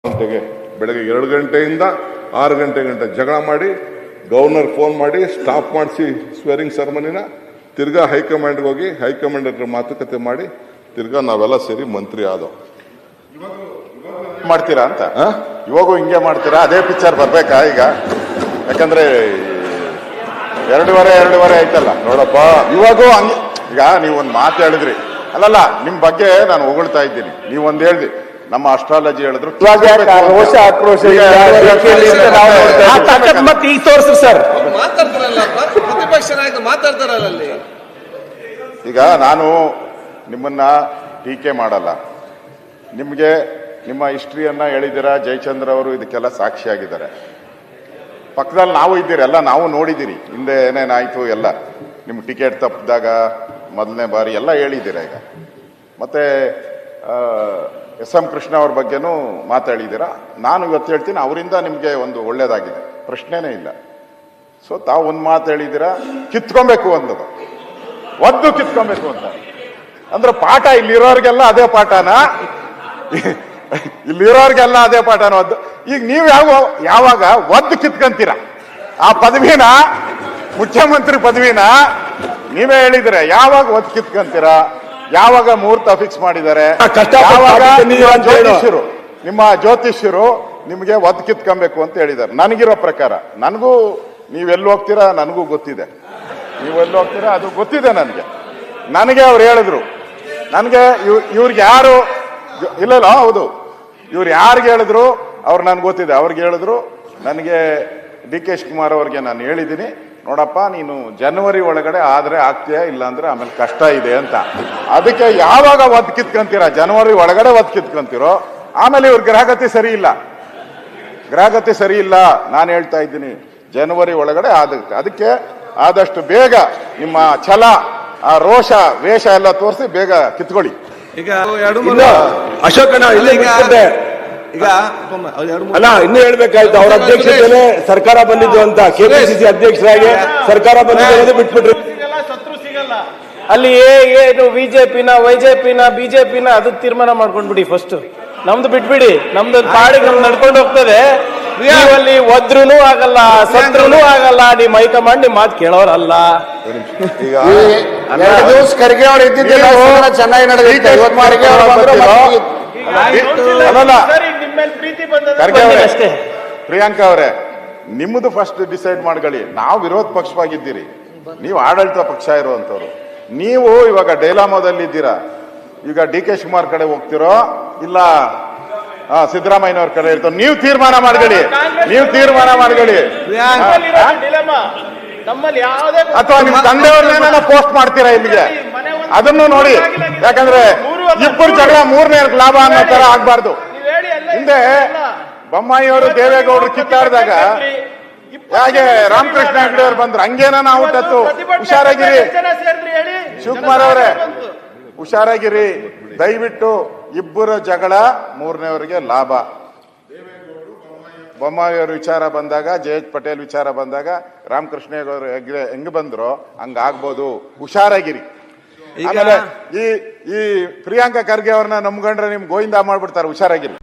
ಗಂಟೆಗೆ ಬೆಳಗ್ಗೆ 2 ಗಂಟೆಯಿಂದ 6 ಗಂಟೆ ಜಗಳ ಮಾಡಿ ಗವರ್ನರ್ ಫೋನ್ ಮಾಡಿ ಸ್ಟಾಪ್ ಮಾಡಿಸಿ ಸ್ವೇರಿಂಗ್ ಸೆರೆಮನಿನ ತಿರ್ಗಾ ಹೈಕಮಾಂಡ್ಗೆ ಹೋಗಿ ಹೈಕಮಾಂಡ್ ಹತ್ರ ಮಾತುಕತೆ ಮಾಡಿ ತಿರ್ಗಾ ನಾವೆಲ್ಲ ಸೇರಿ ಮಂತ್ರಿ ಆದೋ. ಮಾಡ್ತೀರಾ ಅಂತ ಇವಾಗೂ ಹಿಂಗೆ ಮಾಡ್ತೀರಾ? ಅದೇ ಪಿಕ್ಚರ್ ಬರ್ಬೇಕಾ ಈಗ? ಯಾಕಂದ್ರೆ 2.5 ಆಯ್ತಲ್ಲ ನೋಡಪ್ಪ. ಇವಾಗೂ ಹಂಗೆ ಈಗ ನೀವೊಂದು ಮಾತು ಹೇಳಿದ್ರಿ, ಅಲ್ಲಲ್ಲ ನಿಮ್ ಬಗ್ಗೆ ನಾನು ಹೊಗಳ್ತಾ ಇದ್ದೀನಿ. ನೀವೊಂದು ಹೇಳ್ದಿ, ನಮ್ಮ ಅಸ್ಟ್ರಾಲಜಿ ಹೇಳಿದ್ರು ರೋಷ ಆಕ್ರೋಶ ಸರ್ ಪ್ರತಿಪಕ್ಷ ನಾಯಕ ಮಾತಾಡ್ತಾರಲ್ಲ ಅಲ್ಲಿ. ಈಗ ನಾನು ನಿಮ್ಮನ್ನ ಟೀಕೆ ಮಾಡಲ್ಲ. ನಿಮ್ಗೆ ನಿಮ್ಮ ಹಿಸ್ಟ್ರಿಯನ್ನ ಹೇಳಿದ್ದೀರಾ. ಜಯಚಂದ್ರ ಅವರು ಇದಕ್ಕೆಲ್ಲ ಸಾಕ್ಷಿಯಾಗಿದ್ದಾರೆ. ಪಕ್ಕದಲ್ಲಿ ನಾವು ಇದ್ದೀರಿ, ಎಲ್ಲ ನಾವು ನೋಡಿದ್ದೀರಿ ಹಿಂದೆ ಏನೇನಾಯ್ತು ಎಲ್ಲ. ನಿಮ್ಗೆ ಟಿಕೆಟ್ ತಪ್ಪಿದಾಗ ಮೊದಲನೇ ಬಾರಿ ಎಲ್ಲ ಹೇಳಿದ್ದೀರಾ. ಈಗ ಮತ್ತೆ ಎಸ್.ಎಂ. ಕೃಷ್ಣ ಅವ್ರ ಬಗ್ಗೆನೂ ಮಾತಾಡಿದ್ದೀರಾ. ನಾನು ಇವತ್ತು ಹೇಳ್ತೀನಿ, ಅವರಿಂದ ನಿಮಗೆ ಒಂದು ಒಳ್ಳೇದಾಗಿದೆ, ಪ್ರಶ್ನೆನೇ ಇಲ್ಲ. ಸೊ ತಾವು ಒಂದು ಮಾತು ಹೇಳಿದ್ದೀರಾ, ಕಿತ್ಕೊಬೇಕು ಅನ್ನೋದು, ಒದ್ದು ಕಿತ್ಕೊಬೇಕು ಅಂತ. ಅಂದ್ರೆ ಪಾಠ ಇಲ್ಲಿರೋರಿಗೆಲ್ಲ ಅದೇ ಪಾಠನ, ಇಲ್ಲಿರೋರಿಗೆಲ್ಲ ಅದೇ ಪಾಠನ ಒದ್ದು. ಈಗ ನೀವು ಯಾವಾಗ ಒದ್ದು ಕಿತ್ಕೊಂತೀರ ಆ ಪದವಿನ, ಮುಖ್ಯಮಂತ್ರಿ ಪದವಿನ ನೀವೇ ಹೇಳಿದ್ರೆ, ಯಾವಾಗ ಒದ್ದು ಕಿತ್ಕೊಂತೀರಾ? ಯಾವಾಗ ಮುಹೂರ್ತ ಫಿಕ್ಸ್ ಮಾಡಿದ್ದಾರೆ? ನಿಮ್ಮ ಜ್ಯೋತಿಷ್ಯರು ನಿಮಗೆ ಒದ್ದು ಕಿತ್ಕೊಬೇಕು ಅಂತ ಹೇಳಿದ್ದಾರೆ. ನನಗಿರೋ ಪ್ರಕಾರ, ನನಗೂ ನೀವೆಲ್ಲಿ ಹೋಗ್ತೀರಾ ನನಗೂ ಗೊತ್ತಿದೆ, ನೀವೆಲ್ಲಿ ಹೋಗ್ತೀರಾ ಅದು ಗೊತ್ತಿದೆ ನನಗೆ ಅವ್ರು ಹೇಳಿದ್ರು. ನನಗೆ ಇವ್ರಿಗೆ ಯಾರು ಇಲ್ಲ, ಹೌದು, ಇವ್ರು ಯಾರಿಗೆ ಹೇಳಿದ್ರು ಅವ್ರು ನನ್ಗೆ ಗೊತ್ತಿದೆ. ಅವ್ರಿಗೆ ಹೇಳಿದ್ರು, ನನಗೆ ಡಿ ಕೆ ಶಿವಕುಮಾರ್ ಅವ್ರಿಗೆ ನಾನು ಹೇಳಿದ್ದೀನಿ, ನೋಡಪ್ಪ ನೀನು ಜನವರಿ ಒಳಗಡೆ ಆದ್ರೆ ಆಗ್ತೀಯಾ, ಇಲ್ಲ ಅಂದ್ರೆ ಆಮೇಲೆ ಕಷ್ಟ ಇದೆ ಅಂತ. ಅದಕ್ಕೆ ಯಾವಾಗ ಒದ್ದು ಕಿತ್ಕೊಂತೀರಾ? ಜನವರಿ ಒಳಗಡೆ ಒದ್ದು ಕಿತ್ಕೊಂತೀರೋ. ಆಮೇಲೆ ಇವ್ರ ಗ್ರಹಗತಿ ಸರಿ ಇಲ್ಲ, ನಾನು ಹೇಳ್ತಾ ಇದ್ದೀನಿ ಜನವರಿ ಒಳಗಡೆ ಅದಕ್ಕೆ ಆದಷ್ಟು ಬೇಗ ನಿಮ್ಮ ಛಲ, ಆ ರೋಷ, ವೇಷ ಎಲ್ಲ ತೋರಿಸಿ ಬೇಗ ಕಿತ್ಕೊಳ್ಳಿ. ಈಗ ಅಶೋಕಣ್ಣ ಈಗ ಅಲ್ಲ, ಇನ್ನು ಹೇಳ್ಬೇಕಾಯ್ತು. ಅವ್ರ ಅಧ್ಯಕ್ಷತೆಯಲ್ಲೇ ಸರ್ಕಾರ ಬಂದಿದ್ದು ಅಂತ, ಕೆಪಿಸಿಸಿ ಅಧ್ಯಕ್ಷರಾಗಿ ಸರ್ಕಾರ ಬಂದಿದ್ದು ಬಿಟ್ಬಿಟ್ರಿ. ಅಲ್ಲಿ ಏನು ಬಿಜೆಪಿನ ವೈಜೆಪಿನ ಬಿಜೆಪಿನ ಅದು ತೀರ್ಮಾನ ಮಾಡ್ಕೊಂಡ್ಬಿಡಿ. ಫಸ್ಟ್ ನಮ್ದು ಬಿಟ್ಬಿಡಿ, ನಮ್ದು ಪಾಡಿಗೆ ನಮ್ದು ನಡ್ಕೊಂಡು ಹೋಗ್ತದೆ. ನೀವಲ್ಲಿ ಒದ್ರೂ ಆಗಲ್ಲ, ಸತ್ರೂ ಆಗಲ್ಲ. ನಿಮ್ ಹೈಕಮಾಂಡ್ ನಿಮ್ ಮಾತು ಕೇಳೋರಲ್ಲ. ಈಗ ಖರ್ಗೆ ಅವ್ರು ಇದ್ದಿದ್ದು ಚೆನ್ನಾಗಿ ನಡೆದಿತ್ತು. ಅಷ್ಟೇ. ಪ್ರಿಯಾಂಕಾ ಅವರೇ, ನಿಮ್ಮದು ಫಸ್ಟ್ ಡಿಸೈಡ್ ಮಾಡ್ಕೊಳ್ಳಿ. ನಾವು ವಿರೋಧ ಪಕ್ಷವಾಗಿದ್ದೀರಿ, ನೀವು ಆಡಳಿತ ಪಕ್ಷ ಇರುವಂತವ್ರು. ನೀವು ಇವಾಗ ಡೈಲಾಮೋದಲ್ಲಿ ಇದ್ದೀರಾ. ಈಗ ಡಿ ಕೆ ಶಿವಕುಮಾರ್ ಕಡೆ ಹೋಗ್ತಿರೋ ಇಲ್ಲ ಸಿದ್ದರಾಮಯ್ಯನವ್ರ ಕಡೆ ಇರ್ತಾರೋ, ನೀವು ತೀರ್ಮಾನ ಮಾಡ್ಕೊಳ್ಳಿ. ಅಥವಾ ನಿಮ್ಮ ತಂದೆಯವ್ರನ್ನೇನ ಪೋಸ್ಟ್ ಮಾಡ್ತೀರಾ ಇಲ್ಲಿಗೆ, ಅದನ್ನು ನೋಡಿ. ಯಾಕಂದ್ರೆ ಇಬ್ಬರು ಜಗಳ ಮೂರನೇ ಲಾಭ ಅನ್ನೋ ತರ ಆಗ್ಬಾರ್ದು. ಹಿಂದೆ ಬೊಮ್ಮಾಯಿಯವರು ದೇವೇಗೌಡರು ಕಿತ್ತಾಡಿದಾಗ ಹೇಗೆ ರಾಮಕೃಷ್ಣ ಹೆಗಡೆ ಅವ್ರು ಬಂದ್ರು, ಹಂಗೇನ ನಾವು ಹುಟ್ಟತ್ತು. ಹುಷಾರಾಗಿರಿ ಶಿವಕುಮಾರ್ ಅವರೇ, ಹುಷಾರಾಗಿರಿ ದಯವಿಟ್ಟು. ಇಬ್ಬರ ಜಗಳ ಮೂರನೇವರಿಗೆ ಲಾಭ. ಬೊಮ್ಮಾಯಿಯವ್ರ ವಿಚಾರ ಬಂದಾಗ, ಜಯೇಶ್ ಪಟೇಲ್ ವಿಚಾರ ಬಂದಾಗ ರಾಮಕೃಷ್ಣ ಹೆಗಡೆ ಹೆಂಗ್ ಬಂದ್ರು ಹಂಗಾಗ್ಬೋದು. ಹುಷಾರಾಗಿರಿ. ಆಮೇಲೆ ಈ ಪ್ರಿಯಾಂಕಾ ಖರ್ಗೆ ಅವ್ರನ್ನ ನಂಬ್ಕೊಂಡ್ರೆ ನಿಮ್ ಗೋವಿಂದ ಮಾಡ್ಬಿಡ್ತಾರೆ. ಹುಷಾರಾಗಿರಿ.